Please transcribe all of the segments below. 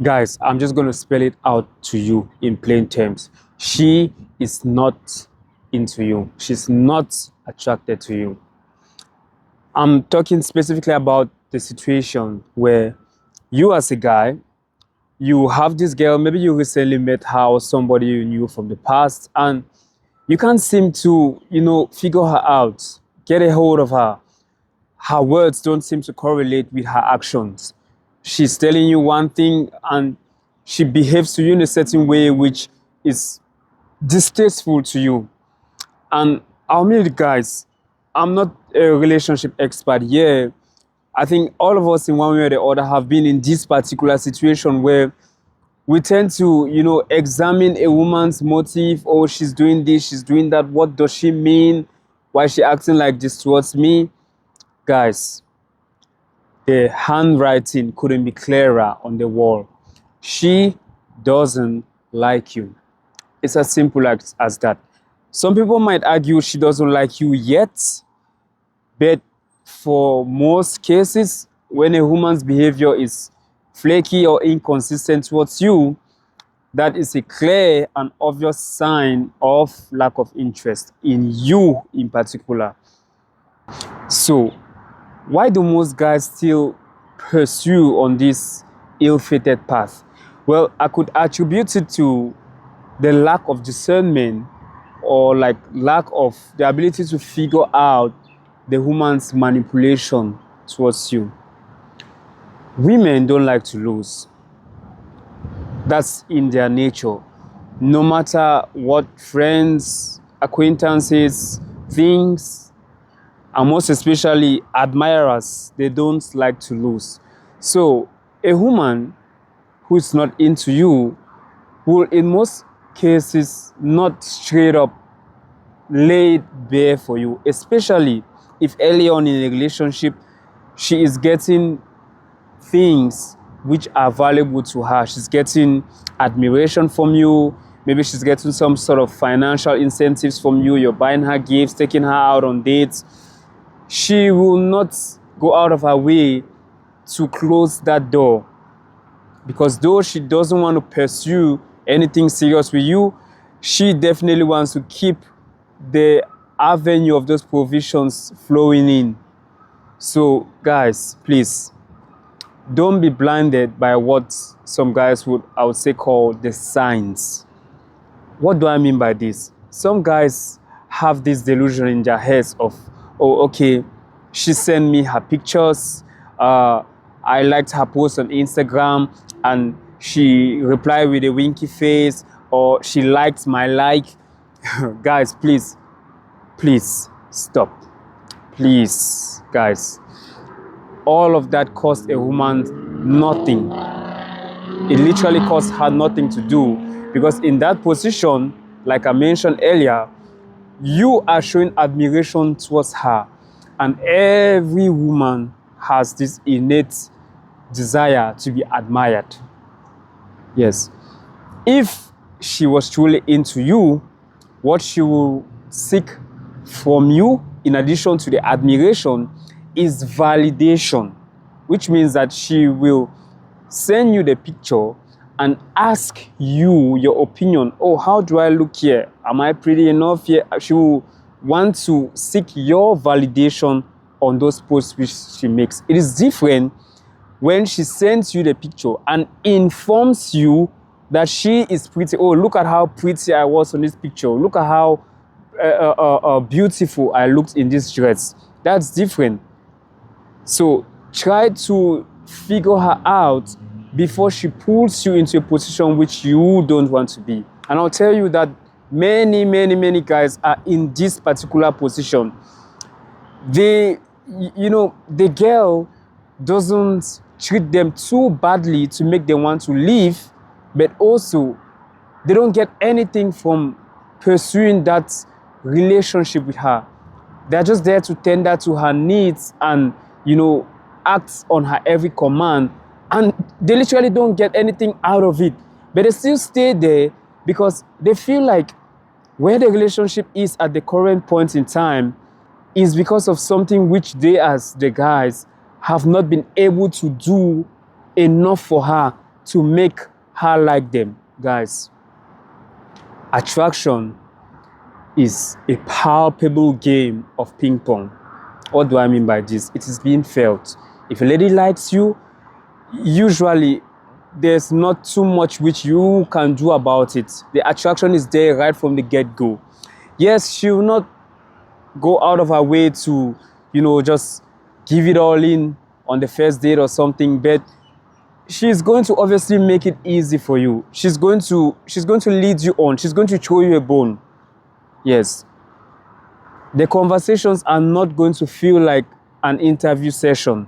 Guys, I'm just going to spell it out to you in plain terms. She is not into you. She's not attracted to you. I'm talking specifically about the situation where you, as a guy, you have this girl, maybe you recently met her or somebody you knew from the past, and you can't seem to, figure her out, get a hold of her. Her words don't seem to correlate with her actions. She's telling you one thing and she behaves to you in a certain way which is distasteful to you. And I'll meet guys, I'm not a relationship expert here. I think all of us in one way or the other have been in this particular situation where we tend to, examine a woman's motive. Oh, she's doing this, she's doing that. What does she mean? Why is she acting like this towards me? Guys, the handwriting couldn't be clearer on the wall. She doesn't like you. It's as simple as that. Some people might argue she doesn't like you yet, but for most cases, when a woman's behavior is flaky or inconsistent towards you, that is a clear and obvious sign of lack of interest in you in particular. So, why do most guys still pursue on this ill-fated path? Well, I could attribute it to the lack of discernment, or like lack of the ability to figure out the woman's manipulation towards you. Women don't like to lose. That's in their nature. No matter what friends, acquaintances, things, and most especially admirers, they don't like to lose. So a woman who is not into you will in most cases not straight up lay it bare for you, especially if early on in a relationship she is getting things which are valuable to her. She's getting admiration from you. Maybe she's getting some sort of financial incentives from you. You're buying her gifts, taking her out on dates. She will not go out of her way to close that door, because though she doesn't want to pursue anything serious with you, she definitely wants to keep the avenue of those provisions flowing in. So guys, please don't be blinded by what some guys I would say call the signs. What do I mean by this? Some guys have this delusion in their heads of, oh, okay, she sent me her pictures, I liked her post on Instagram, and she replied with a winky face, or she liked my like. Guys, please stop. Please, guys. All of that cost a woman nothing. It literally costs her nothing to do, because in that position, like I mentioned earlier, you are showing admiration towards her. And every woman has this innate desire to be admired. Yes. If she was truly into you, what she will seek from you, in addition to the admiration, is validation, which means that she will send you the picture and ask you your opinion. Oh, how do I look here? Am I pretty enough here? She will want to seek your validation on those posts which she makes. It is different when she sends you the picture and informs you that she is pretty. Oh, look at how pretty I was on this picture. Look at how beautiful I looked in this dress. That's different. So try to figure her out before she pulls you into a position which you don't want to be. And I'll tell you that many guys are in this particular position. The girl doesn't treat them too badly to make them want to leave, but also they don't get anything from pursuing that relationship with her. They're just there to tender to her needs and, act on her every command. And they literally don't get anything out of it. But they still stay there because they feel like where the relationship is at the current point in time is because of something which they, as the guys, have not been able to do enough for her to make her like them. Guys, attraction is a palpable game of ping pong. What do I mean by this? It is being felt. If a lady likes you, usually there's not too much which you can do about it. The attraction is there right from the get-go. Yes, she will not go out of her way to, just give it all in on the first date or something, but she's going to obviously make it easy for you. She's going to lead you on. She's going to throw you a bone. Yes. The conversations are not going to feel like an interview session.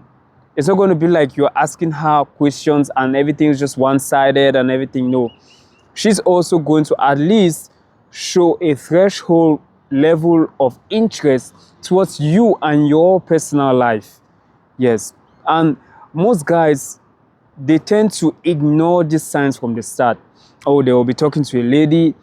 It's not going to be like you're asking her questions and everything is just one-sided and everything. No. She's also going to at least show a threshold level of interest towards you and your personal life. Yes. And most guys, they tend to ignore these signs from the start. Oh, they will be talking to a lady.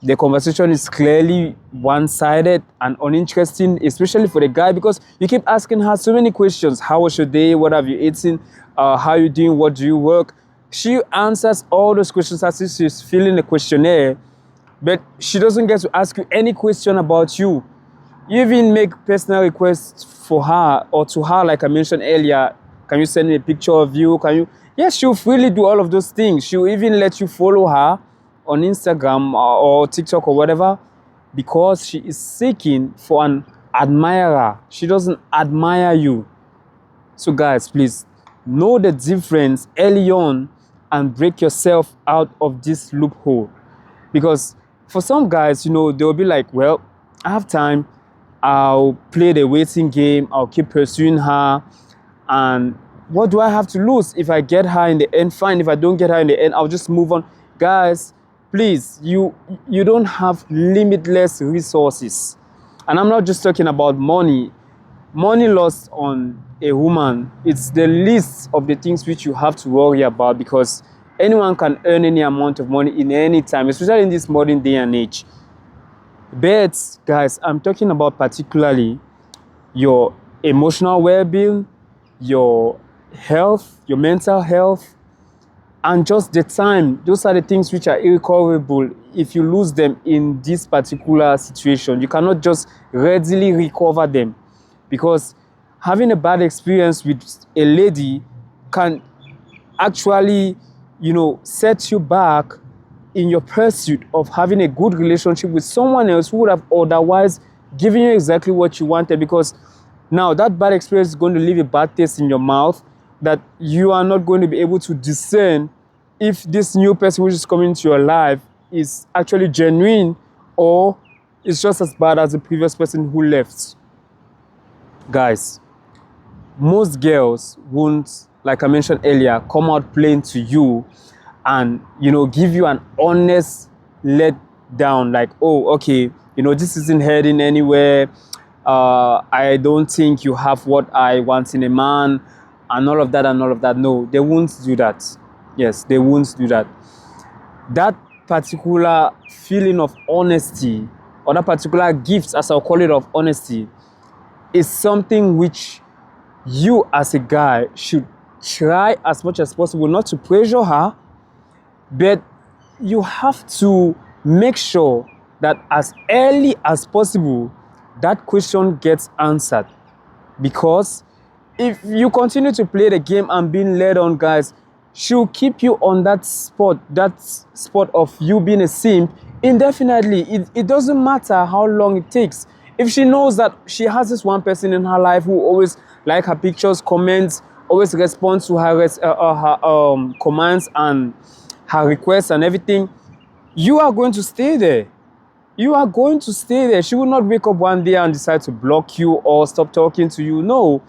The conversation is clearly one-sided and uninteresting, especially for the guy, because you keep asking her so many questions. How was your day? What have you eaten? How are you doing? What do you work? She answers all those questions as if she's filling a questionnaire, but she doesn't get to ask you any question about you. You even make personal requests for her or to her, like I mentioned earlier. Can you send me a picture of you? Can you? Yes, she'll freely do all of those things. She'll even let you follow her on Instagram or TikTok or whatever, because she is seeking for an admirer. She doesn't admire you. So guys, please know the difference early on and break yourself out of this loophole. Because for some guys, they'll be like, well, I have time. I'll play the waiting game. I'll keep pursuing her. And what do I have to lose? If I get her in the end, fine. If I don't get her in the end, I'll just move on. Guys, please, you don't have limitless resources. And I'm not just talking about money. Money lost on a woman, it's the least of the things which you have to worry about, because anyone can earn any amount of money in any time, especially in this modern day and age. But guys, I'm talking about particularly your emotional well-being, your health, your mental health, and just the time. Those are the things which are irrecoverable. If you lose them in this particular situation, you cannot just readily recover them, because having a bad experience with a lady can actually, set you back in your pursuit of having a good relationship with someone else who would have otherwise given you exactly what you wanted. Because now that bad experience is going to leave a bad taste in your mouth, that you are not going to be able to discern if this new person which is coming into your life is actually genuine or it's just as bad as the previous person who left. Guys, most girls won't, like I mentioned earlier, come out plain to you and, give you an honest let down, like, oh, okay, this isn't heading anywhere. I don't think you have what I want in a man, and all of that and all of that. No, they won't do that. Yes, they won't do that. That particular feeling of honesty, or that particular gift, as I'll call it, of honesty, is something which you as a guy should try as much as possible not to pressure her, but you have to make sure that as early as possible that question gets answered. Because if you continue to play the game and being led on, guys, she'll keep you on that spot of you being a simp indefinitely. It doesn't matter how long it takes. If she knows that she has this one person in her life who always like her pictures, comments, always responds to her commands and her requests and everything, you are going to stay there. You are going to stay there. She will not wake up one day and decide to block you or stop talking to you. No,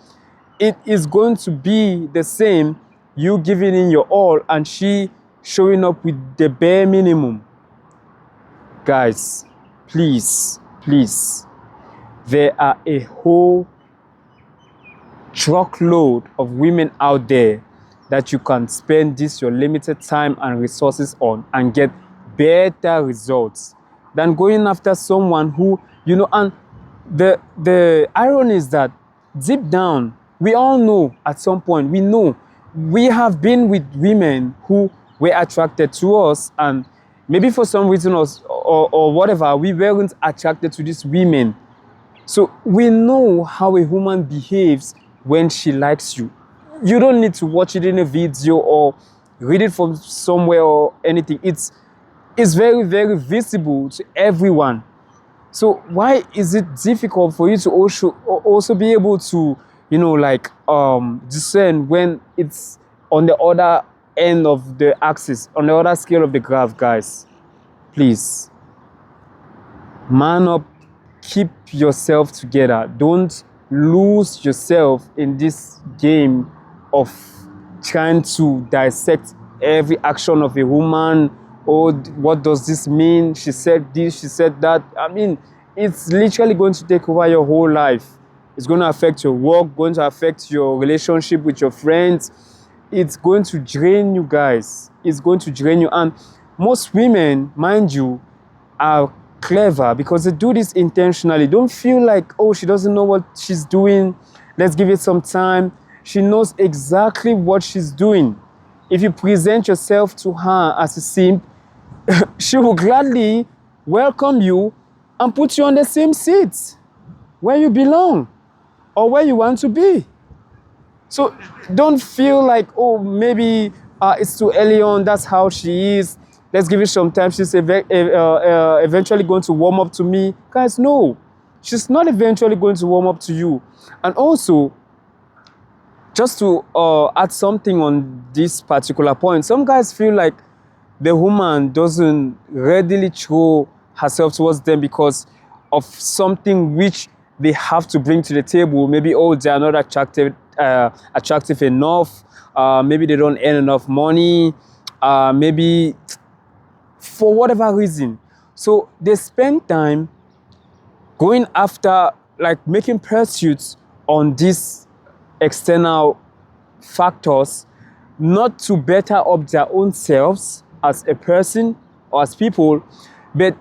it is going to be the same, you giving in your all and she showing up with the bare minimum. Guys, please, there are a whole truckload of women out there that you can spend this your limited time and resources on and get better results than going after someone who, and the irony is that deep down, we all know at some point, we know we have been with women who were attracted to us, and maybe for some reason or whatever, we weren't attracted to these women. So we know how a woman behaves when she likes you. You don't need to watch it in a video or read it from somewhere or anything. It's very, very visible to everyone. So why is it difficult for you to also be able to, like discern when it's on the other end of the axis, on the other scale of the graph, guys? Please, man up, keep yourself together. Don't lose yourself in this game of trying to dissect every action of a woman. Oh, what does this mean? She said this, she said that. I mean, it's literally going to take over your whole life. It's going to affect your work, going to affect your relationship with your friends. It's going to drain you, guys. It's going to drain you. And most women, mind you, are clever because they do this intentionally. Don't feel like, oh, she doesn't know what she's doing. Let's give it some time. She knows exactly what she's doing. If you present yourself to her as a simp, she will gladly welcome you and put you on the same seat where you belong or where you want to be. So don't feel like, oh, maybe it's too early on, that's how she is. Let's give it some time. She's eventually going to warm up to me. Guys, no. She's not eventually going to warm up to you. And also, just to add something on this particular point, some guys feel like the woman doesn't readily throw herself towards them because of something which they have to bring to the table. Maybe, oh, they are not attractive enough. Maybe they don't earn enough money. Maybe for whatever reason. So they spend time going after, like, making pursuits on these external factors, not to better up their own selves as a person or as people, but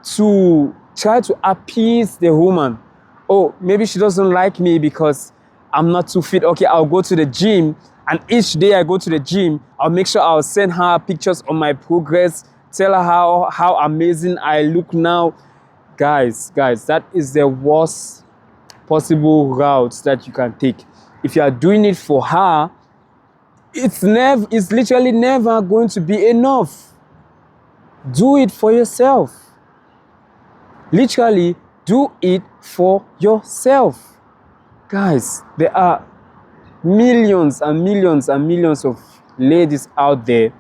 to try to appease the woman. Oh, maybe she doesn't like me because I'm not too fit. Okay, I'll go to the gym, and each day I go to the gym, I'll make sure I'll send her pictures on my progress, tell her how amazing I look now. Guys, that is the worst possible route that you can take. If you are doing it for her, it's literally never going to be enough. Do it for yourself. Literally, do it for yourself. Guys, there are millions and millions and millions of ladies out there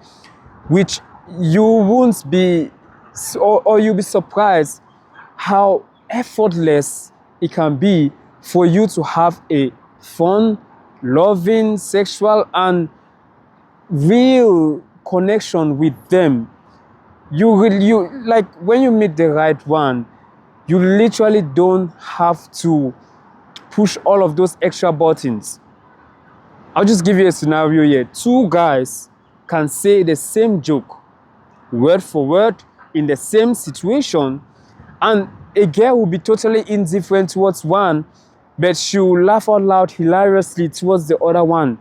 which you won't be, or you'll be surprised how effortless it can be for you to have a fun, loving, sexual, and real connection with them. You like, when you meet the right one, you literally don't have to push all of those extra buttons. I'll just give you a scenario here. Two guys can say the same joke, word for word, in the same situation, and a girl will be totally indifferent towards one, but she will laugh out loud hilariously towards the other one.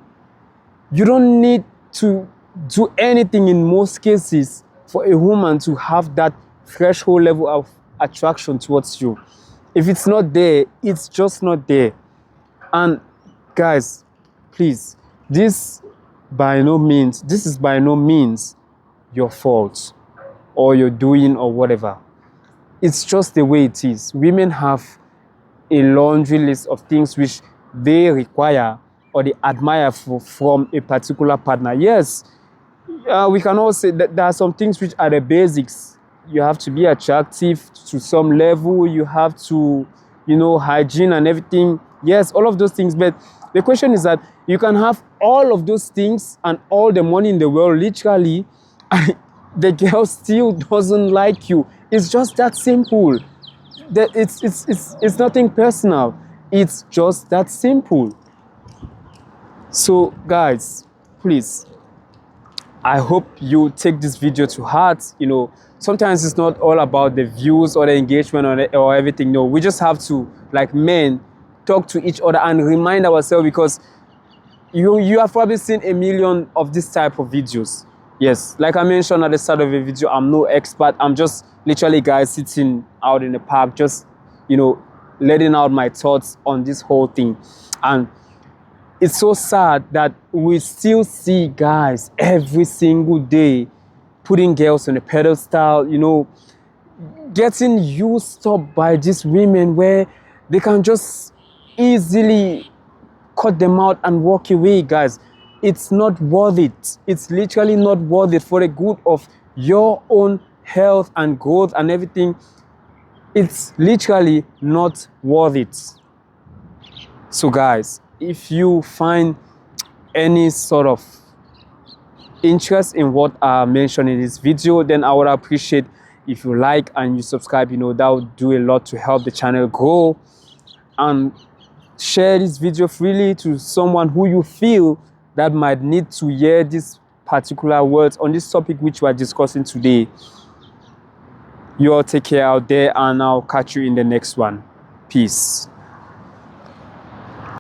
You don't need to do anything in most cases for a woman to have that threshold level of attraction towards you. If it's not there, it's just not there. And guys, please, this is by no means your fault or your doing or whatever. It's just the way it is. Women have a laundry list of things which they require or they admire from a particular partner. Yes, we can all say that there are some things which are the basics. You have to be attractive to some level. You have to, hygiene and everything. Yes, all of those things. But the question is that you can have all of those things and all the money in the world, literally, and the girl still doesn't like you. It's just that simple. That it's nothing personal. It's just that simple. So guys, please, I hope you take this video to heart. Sometimes it's not all about the views or the engagement or everything. No, we just have to, like men, talk to each other and remind ourselves, because you have probably seen a million of this type of videos. Yes, like I mentioned at the start of the video, I'm no expert. I'm just literally, guys, sitting out in the park, just, you know, letting out my thoughts on this whole thing. And it's so sad that we still see guys every single day putting girls on a pedestal, you know, getting used up by these women where they can just easily cut them out and walk away. Guys, it's not worth it. It's literally not worth it for the good of your own health and growth and everything. It's literally not worth it. So guys, if you find any sort of interest in what I mentioned in this video, then I would appreciate if you like and you subscribe. You know, that would do a lot to help the channel grow. And share this video freely to someone who you feel that might need to hear these particular words on this topic which we are discussing today. You all take care out there, and I'll catch you in the next one. Peace.